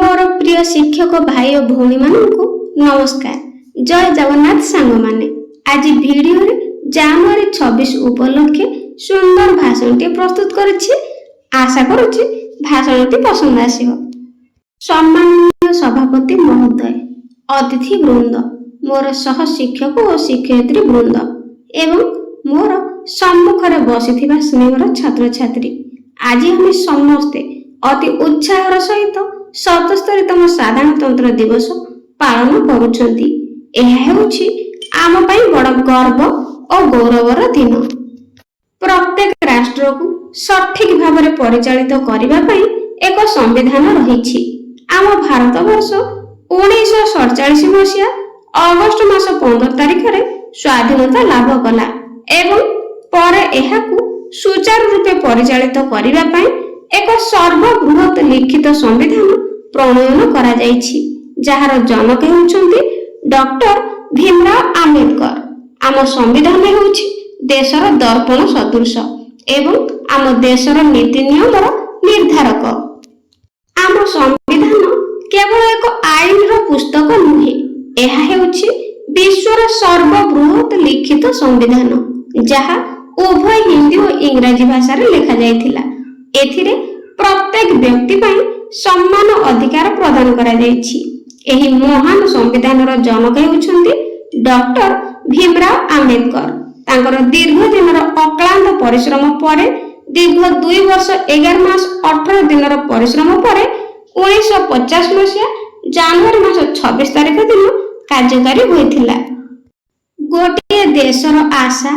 मोर प्रिय शिक्षक भाई और भौणी मानू नमस्कार। जय जगन्नाथ सांग माने आज वीडियो रे जनवरी 26 उपलक्षे सुंदर भाषण टे प्रस्तुत करिछि। आशा करुछि भाषण टी पसंद आसिबो। सम्माननीय सभापति महोदय, अतिथि वृंद, मोर सह शिक्षक और शिक्षयित्री वृंद एवं मोर सम्मुखरे बसिथिबा स्नेहर छात्र छात्री, आज आम समस्ते अति उत्साहर सहित 77तम साधारणतंत्र दिवस पालन करुछंती। यह हेउछि आम पई बड़ गर्व और गौरवर दिन। प्रत्येक राष्ट्र को सठिक भाव में परिचालित करने पई एक संविधान रही। आम भारत वर्ष 1947 मसीहा अगस्ट मास 15 तारिख रे स्वाधीनता लाभ कला एवं परे एहाकू सुचारू रूपे परिचालित करने पई एक सर्वबृहत लिखित संविधान प्रणयन करा जायछि, जहार जनक हेउछंती डॉक्टर भीमराव आंबेडकर। आम संविधान हेउछि देशर दर्पण सदृश एवं आम देशर नीति नियमर निर्धारक। आम संविधान केवल एक आईन पुस्तक नुहे, यह हेउछि विश्वर सर्वबृहत लिखित संविधान, जहा उभय हिंदी और इंग्राजी भाषा रे लिखा जायथिला। एथिरे प्रत्येक व्यक्ति पई सम्मान अधिकार प्रदान करा जायछि। एही महान संविधानर जनक हेउछंती डॉक्टर भीमराव आंबेडकर। तांकर दीर्घ दिनर अक्लांत परिश्रम परे दीर्घ 2 वर्ष 11 मास 18 दिनर परिश्रम परे 1950 मसीहा जनवरी मास 26 तारिख दिन कार्यकारी होइथिला। गोटे देशर आशा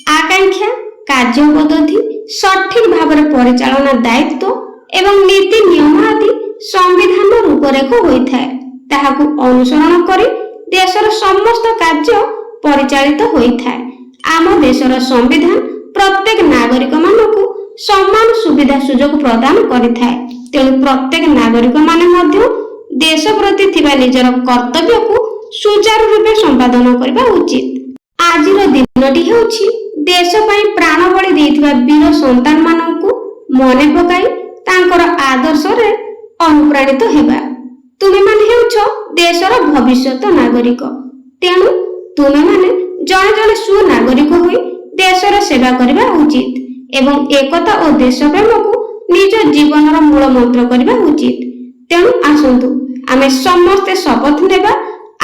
आकांक्षा कार्य पद्धति सठिक भाव में परिचालना दायित्व एवं नीति नियम आदि संविधान रूपरेख होता है। ताहाकू अनुसरण करी देशर समस्त कार्य परिचालित होता है। आम देशर संविधान प्रत्येक नागरिक मानकू समान सुविधा सुजोग प्रदान करिथाए। तेणु प्रत्येक नागरिक माने मध्य देश प्रति थिबा निजर कर्तव्य को सुचारू रूपे संपादन करबा उचित। आजिर दिनटी हेउछि देश पई प्राण बलि देइथिबा वीर संतान मानकू मने पकाई तांकर आदर्श रे अनुप्राणित हेबा। तुमे माने हेउछ देशर भविष्यत नागरिक। तेणु तुमे माने जणे जणे सुनागरिक होई देशर सेवा करबा उचित एवं एकता और देश प्रेम को निज जीवनर मूल मंत्र करबा उचित। तेणु आसंतु आमे समस्ते शपथ नेबा,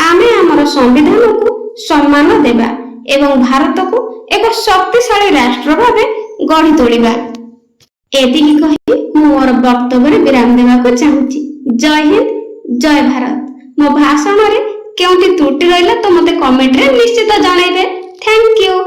आमे हमर संविधान को सम्मान देबा एवं भारत को एक शक्तिशाली राष्ट्र भावे गढ़ी तोलिबा। एतिकी कहि मोर वक्तव्य विराम देबाक चाहूची। जय हिंद, जय भारत। मो भाषण रे केउंटी त्रुटि रहिला तो मते कमेंट रे निश्चित जणाइबे। Thank you.